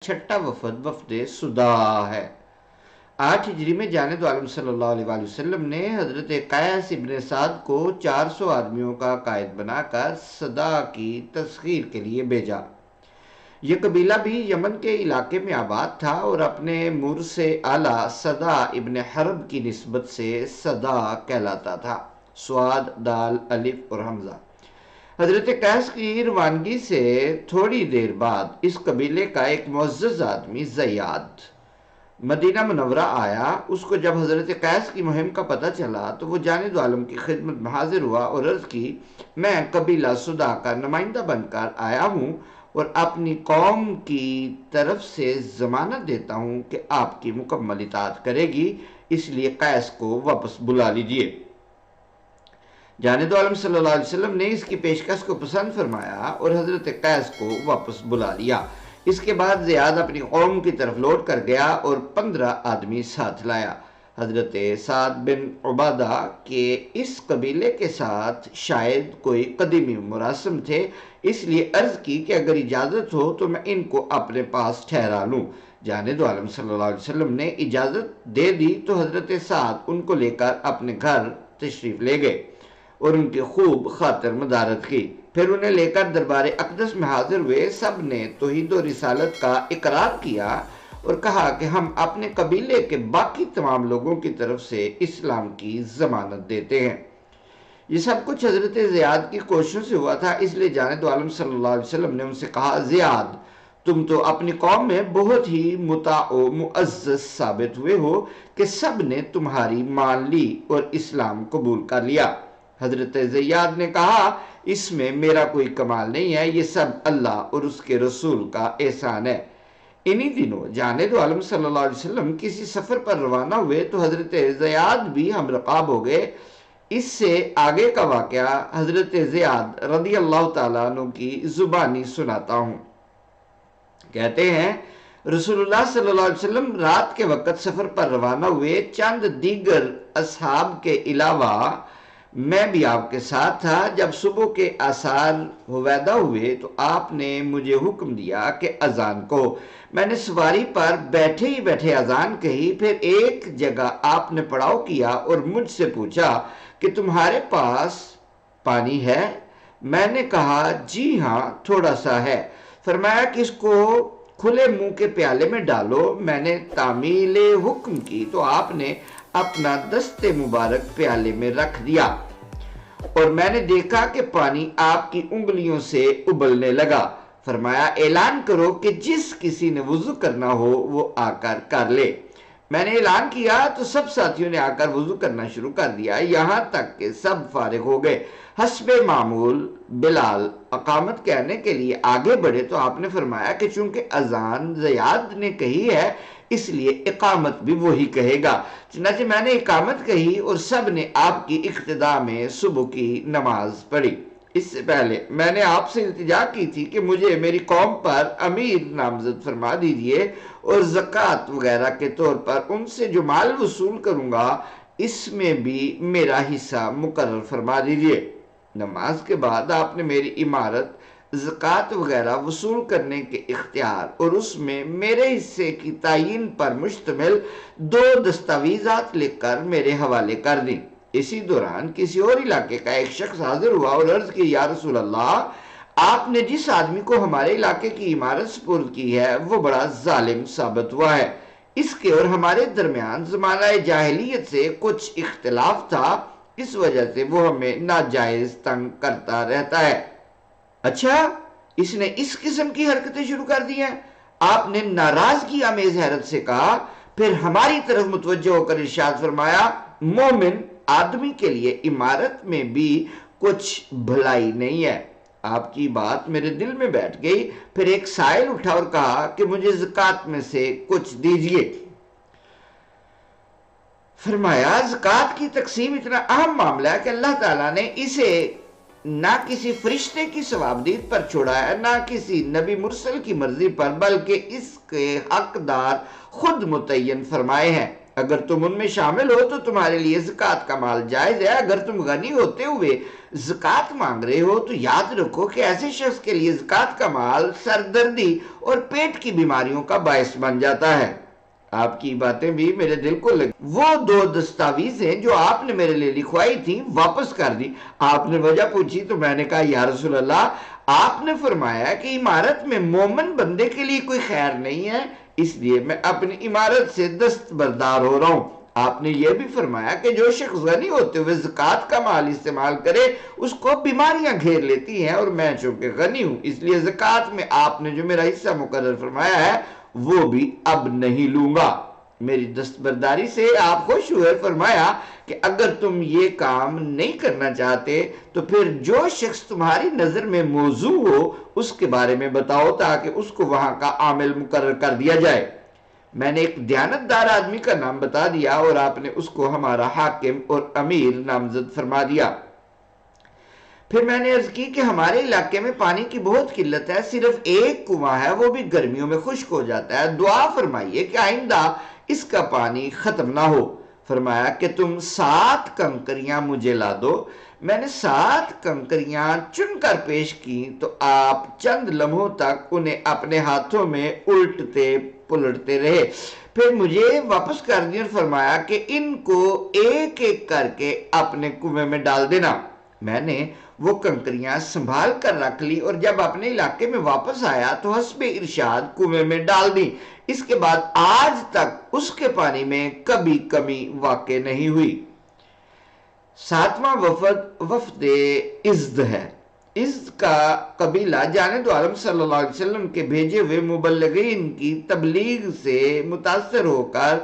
چھٹا وفد وفد سدا ہے۔ 8 ہجری میں جانب عالم صلی اللہ علیہ وآلہ وسلم نے حضرت قیس ابن سعد کو 400 آدمیوں کا قائد بنا کر صدا کی تسخیر کے لیے بھیجا۔ یہ قبیلہ بھی یمن کے علاقے میں آباد تھا اور اپنے مورث اعلیٰ صدا ابن حرب کی نسبت سے صدا کہلاتا تھا۔ سواد، دال، الف اور حمزہ۔ حضرت قیس کی روانگی سے تھوڑی دیر بعد اس قبیلے کا ایک معزز آدمی زیاد مدینہ منورہ آیا۔ اس کو جب حضرت قیس کی مہم کا پتہ چلا تو وہ جانب عالم کی خدمت میں حاضر ہوا اور عرض کی، میں قبیلہ صدا کا نمائندہ بن کر آیا ہوں اور اپنی قوم کی طرف سے ضمانت دیتا ہوں کہ آپ کی مکمل اطاعت کرے گی، اس لیے قیس کو واپس بلا لیجئے۔ جانب عالم صلی اللہ علیہ وسلم نے اس کی پیشکش کو پسند فرمایا اور حضرت قیس کو واپس بلا لیا۔ اس کے بعد زیاد اپنی قوم کی طرف لوٹ کر گیا اور 15 آدمی ساتھ لایا۔ حضرت سعد بن عبادہ کے اس قبیلے کے ساتھ شاید کوئی قدیمی مراسم تھے، اس لیے عرض کی کہ اگر اجازت ہو تو میں ان کو اپنے پاس ٹھہرا لوں۔ جانب عالم صلی اللہ علیہ وسلم نے اجازت دے دی تو حضرت سعد ان کو لے کر اپنے گھر تشریف لے گئے اور ان کی خوب خاطر مدارت کی۔ پھر انہیں لے کر دربار اقدس میں حاضر ہوئے۔ سب نے توحید و رسالت کا اقرار کیا اور کہا کہ ہم اپنے قبیلے کے باقی تمام لوگوں کی طرف سے اسلام کی ضمانت دیتے ہیں۔ یہ سب کچھ حضرت زیاد کی کوششوں سے ہوا تھا، اس لیے جانب عالم صلی اللہ علیہ وسلم نے ان سے کہا، زیاد تم تو اپنی قوم میں بہت ہی مطاع و معزز ثابت ہوئے ہو کہ سب نے تمہاری مان لی اور اسلام قبول کر لیا۔ حضرت زیاد نے کہا، اس میں میرا کوئی کمال نہیں ہے، یہ سب اللہ اور اس کے رسول کا احسان ہے۔ انہی دنوں جانب عالم صلی اللہ علیہ وسلم کسی سفر پر روانہ ہوئے تو حضرت زیاد بھی ہم رقاب ہو گئے۔ اس سے آگے کا واقعہ حضرت زیاد رضی اللہ تعالیٰ عنہ کی زبانی سناتا ہوں۔ کہتے ہیں رسول اللہ صلی اللہ علیہ وسلم رات کے وقت سفر پر روانہ ہوئے۔ چند دیگر اصحاب کے علاوہ میں بھی آپ کے ساتھ تھا۔ جب صبح کے آثار ہویدہ ہوئے تو آپ نے مجھے حکم دیا کہ اذان کو۔ میں نے سواری پر بیٹھے ہی بیٹھے اذان کہی، پھر ایک جگہ آپ نے پڑاؤ کیا اور مجھ سے پوچھا کہ تمہارے پاس پانی ہے؟ میں نے کہا جی ہاں تھوڑا سا ہے۔ فرمایا کہ اس کو کھلے منہ کے پیالے میں ڈالو۔ میں نے تعمیل حکم کی تو آپ نے اپنا دست مبارک پیالے میں رکھ دیا اور میں نے دیکھا کہ پانی آپ کی انگلیوں سے ابلنے لگا۔ فرمایا اعلان کرو کہ جس کسی نے وضو کرنا ہو وہ آ کر کر لے۔ میں نے اعلان کیا تو سب ساتھیوں نے آ کر وضو کرنا شروع کر دیا، یہاں تک کہ سب فارغ ہو گئے۔ حسب معمول بلال اقامت کہنے کے لیے آگے بڑھے تو آپ نے فرمایا کہ چونکہ اذان زیاد نے کہی ہے اس لیے اقامت بھی وہی کہے گا۔ چنانچہ میں نے اقامت کہی اور سب نے آپ کی اقتداء میں صبح کی نماز پڑھی۔ اس سے پہلے میں نے آپ سے التجا کی تھی کہ مجھے میری قوم پر امیر نامزد فرما دیجئے اور زکوٰۃ وغیرہ کے طور پر ان سے جو مال وصول کروں گا اس میں بھی میرا حصہ مقرر فرما دیجئے۔ نماز کے بعد آپ نے میری امارت، زکوٰۃ وغیرہ وصول کرنے کے اختیار اور اس میں میرے حصے کی تعیین پر مشتمل 2 دستاویزات لکھ کر میرے حوالے کر دیں۔ اسی دوران کسی اور علاقے کا ایک شخص حاضر ہوا اور عرض کی، یا رسول اللہ، آپ نے جس آدمی کو ہمارے علاقے کی عمارت سپرد کی ہے وہ بڑا ظالم ثابت ہوا ہے۔ اس کے اور ہمارے درمیان زمانہ جاہلیت سے کچھ اختلاف تھا، اس وجہ سے وہ ہمیں ناجائز تنگ کرتا رہتا ہے۔ اچھا، اس نے اس قسم کی حرکتیں شروع کر دی ہیں؟ آپ نے ناراضگی آمیز حیرت سے کہا، پھر ہماری طرف متوجہ ہو کر ارشاد فرمایا، مومن آدمی کے لیے عمارت میں بھی کچھ بھلائی نہیں ہے۔ آپ کی بات میرے دل میں بیٹھ گئی۔ پھر ایک سائل اٹھا اور کہا کہ مجھے زکوٰۃ میں سے کچھ دیجئے۔ فرمایا زکوٰۃ کی تقسیم اتنا اہم معاملہ ہے کہ اللہ تعالیٰ نے اسے نہ کسی فرشتے کی ثوابدید پر چھوڑا ہے، نہ کسی نبی مرسل کی مرضی پر، بلکہ اس کے حقدار خود متعین فرمائے ہیں۔ اگر تم ان میں شامل ہو تو تمہارے لیے زکوٰۃ کا مال جائز ہے۔ اگر تم غنی ہوتے ہوئے زکوٰۃ مانگ رہے ہو تو یاد رکھو کہ ایسے شخص کے لیے زکوٰۃ کا مال سردردی اور پیٹ کی بیماریوں کا باعث بن جاتا ہے۔ آپ کی باتیں بھی میرے دل کو لگی۔ وہ 2 دستاویزیں جو آپ نے میرے لیے لکھوائی تھیں واپس کر دی۔ آپ نے وجہ پوچھی تو میں نے کہا یا رسول اللہ، آپ نے فرمایا کہ عمارت میں مومن بندے کے لیے کوئی خیر نہیں ہے، اس لیے میں اپنی عمارت سے دستبردار ہو رہا ہوں۔ آپ نے یہ بھی فرمایا کہ جو شخص غنی ہوتے ہوئے زکوٰۃ کا مال استعمال کرے اس کو بیماریاں گھیر لیتی ہیں، اور میں چونکہ غنی ہوں اس لیے زکوٰۃ میں آپ نے جو میرا حصہ مقرر فرمایا ہے وہ بھی اب نہیں لوں گا۔ میری دستبرداری سے آپ خوش ہوئے، فرمایا کہ اگر تم یہ کام نہیں کرنا چاہتے تو پھر جو شخص تمہاری نظر میں موضوع ہو اس کے بارے میں بتاؤ تاکہ اس کو وہاں کا عامل مقرر کر دیا جائے۔ میں نے ایک دیانتدار آدمی کا نام بتا دیا اور آپ نے اس کو ہمارا حاکم اور امیر نامزد فرما دیا۔ پھر میں نے عرض کی کہ ہمارے علاقے میں پانی کی بہت قلت ہے، صرف ایک کنواں ہے، وہ بھی گرمیوں میں خشک ہو جاتا ہے، دعا فرمائیے کہ آئندہ اس کا پانی ختم نہ ہو۔ فرمایا کہ تم 7 کنکریاں مجھے لا دو۔ میں نے 7 کنکریاں چن کر پیش کی تو آپ چند لمحوں تک انہیں اپنے ہاتھوں میں الٹتے پلٹتے رہے، پھر مجھے واپس کر دیا اور فرمایا کہ ان کو ایک ایک کر کے اپنے کنویں میں ڈال دینا۔ میں نے وہ کنکریاں سنبھال کر رکھ لی اور جب اپنے علاقے میں واپس آیا تو حسب ارشاد کنویں میں ڈال دی۔ اس کے بعد آج تک اس کے پانی میں کبھی کمی واقع نہیں ہوئی۔ 7واں وفد ازد ہے۔ ازد کا قبیلہ جانب عالم صلی اللہ علیہ وسلم کے بھیجے ہوئے مبلغین کی تبلیغ سے متاثر ہو کر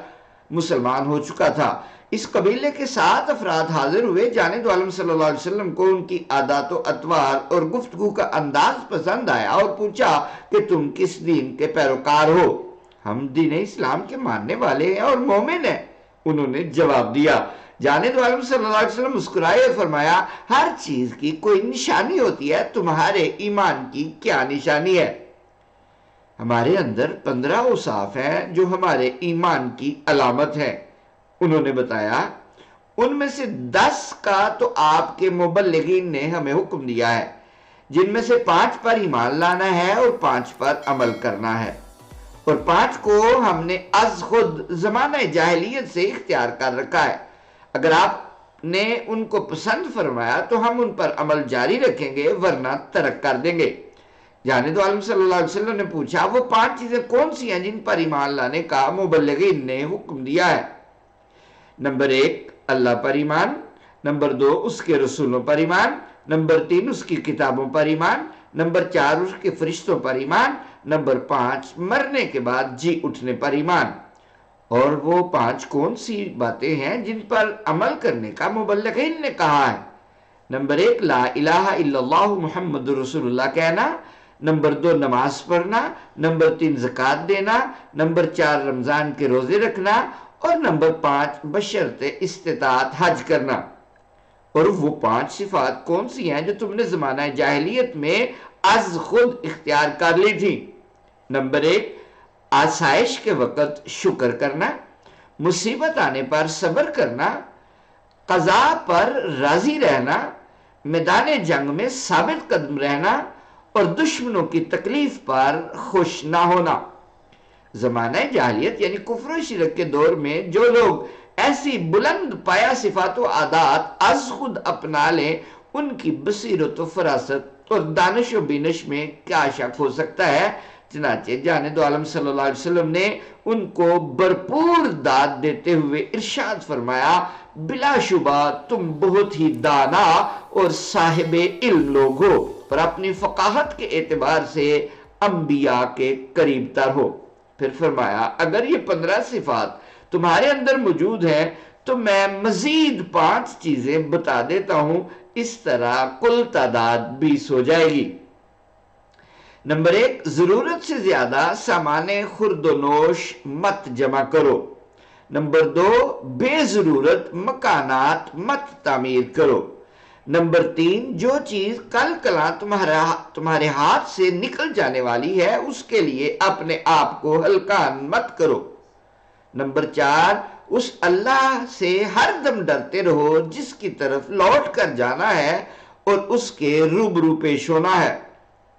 مسلمان ہو چکا تھا۔ اس قبیلے کے 7 افراد حاضر ہوئے۔ جانب عالم صلی اللہ علیہ وسلم کو ان کی عادات و اطوار اور گفتگو کا انداز پسند آیا اور پوچھا کہ تم کس دین کے پیروکار ہو؟ ہم دین اسلام کے ماننے والے ہیں اور مومن ہیں، انہوں نے جواب دیا۔ جانب عالم صلی اللہ علیہ وسلم مسکرائے اور فرمایا ہر چیز کی کوئی نشانی ہوتی ہے، تمہارے ایمان کی کیا نشانی ہے؟ ہمارے اندر 15 اوصاف ہیں جو ہمارے ایمان کی علامت ہے۔ انہوں نے بتایا ان میں سے 10 کا تو آپ کے مبلغین نے ہمیں حکم دیا ہے، جن میں سے 5 پر ایمان لانا ہے اور 5 پر عمل کرنا ہے، اور 5 کو ہم نے از خود زمانہ جاہلیت سے اختیار کر رکھا ہے۔ اگر آپ نے ان کو پسند فرمایا تو ہم ان پر عمل جاری رکھیں گے، ورنہ ترک کر دیں گے۔ جانب عالم صلی اللہ علیہ وسلم نے پوچھا وہ 5 چیزیں کون سی ہیں جن پر ایمان لانے کا مبلغین نے حکم دیا ہے؟ نمبر 1 اللہ پر ایمان، نمبر 2 اس کے رسولوں پر ایمان، نمبر 3 اس کی کتابوں پر ایمان، نمبر 4 اس کے فرشتوں پر ایمان، نمبر 5 مرنے کے بعد جی اٹھنے پر ایمان۔ اور وہ 5 کون سی باتیں ہیں جن پر عمل کرنے کا مبلغین نے کہا ہے؟ نمبر 1 لا الہ الا اللہ محمد رسول اللہ کہنا، نمبر 2 نماز پڑھنا، نمبر 3 زکوٰۃ دینا، نمبر 4 رمضان کے روزے رکھنا، اور نمبر 5 بشرط استطاعت حج کرنا۔ اور وہ 5 صفات کون سی ہیں جو تم نے زمانہ جاہلیت میں از خود اختیار کر لی تھی؟ نمبر 1 آسائش کے وقت شکر کرنا، مصیبت آنے پر صبر کرنا، قضاء پر راضی رہنا، میدان جنگ میں ثابت قدم رہنا، اور دشمنوں کی تکلیف پر خوش نہ ہونا۔ زمانہ جاہلیت یعنی کفر و شرک کے دور میں جو لوگ ایسی بلند پایا صفات و عادات از خود اپنا لیں ان کی بصیرت و فراست اور دانش و بینش میں کیا شک ہو سکتا ہے؟ چنانچہ جانب عالم صلی اللہ علیہ وسلم نے ان کو بھرپور داد دیتے ہوئے ارشاد فرمایا بلا شبہ تم بہت ہی دانا اور صاحب علم لوگ ہو اور اپنی فقاہت کے اعتبار سے انبیاء کے قریب تر ہو۔ پھر فرمایا اگر یہ 15 صفات تمہارے اندر موجود ہیں تو میں مزید 5 چیزیں بتا دیتا ہوں، اس طرح کل تعداد 20 ہو جائے گی۔ نمبر 1 ضرورت سے زیادہ سامان خرد و نوش مت جمع کرو۔ نمبر 2 بے ضرورت مکانات مت تعمیر کرو۔ نمبر 3 جو چیز کل کلاں تمہارے ہاتھ سے نکل جانے والی ہے اس کے لیے اپنے آپ کو ہلکان مت کرو۔ نمبر 4 اس اللہ سے ہر دم ڈرتے رہو جس کی طرف لوٹ کر جانا ہے اور اس کے روبرو پیش ہونا ہے۔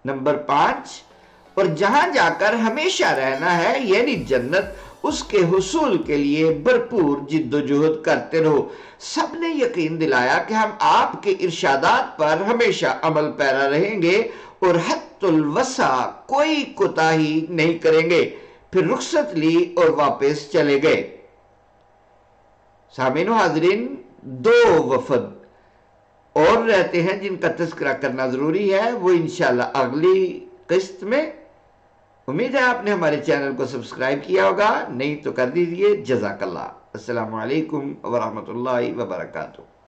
نمبر 5، اور جہاں جا کر ہمیشہ رہنا ہے یعنی جنت، اس کے حصول کے لیے بھرپور جد و جہد کرتے رہو۔ سب نے یقین دلایا کہ ہم آپ کے ارشادات پر ہمیشہ عمل پیرا رہیں گے اور حت الوسع کوئی کوتاہی نہیں کریں گے۔ پھر رخصت لی اور واپس چلے گئے۔ سامعین و حاضرین، 2 وفد اور رہتے ہیں جن کا تذکرہ کرنا ضروری ہے، وہ انشاءاللہ اگلی قسط میں۔ امید ہے آپ نے ہمارے چینل کو سبسکرائب کیا ہوگا، نہیں تو کر دیجئے۔ جزاک اللہ۔ السلام علیکم ورحمۃ اللہ وبرکاتہ۔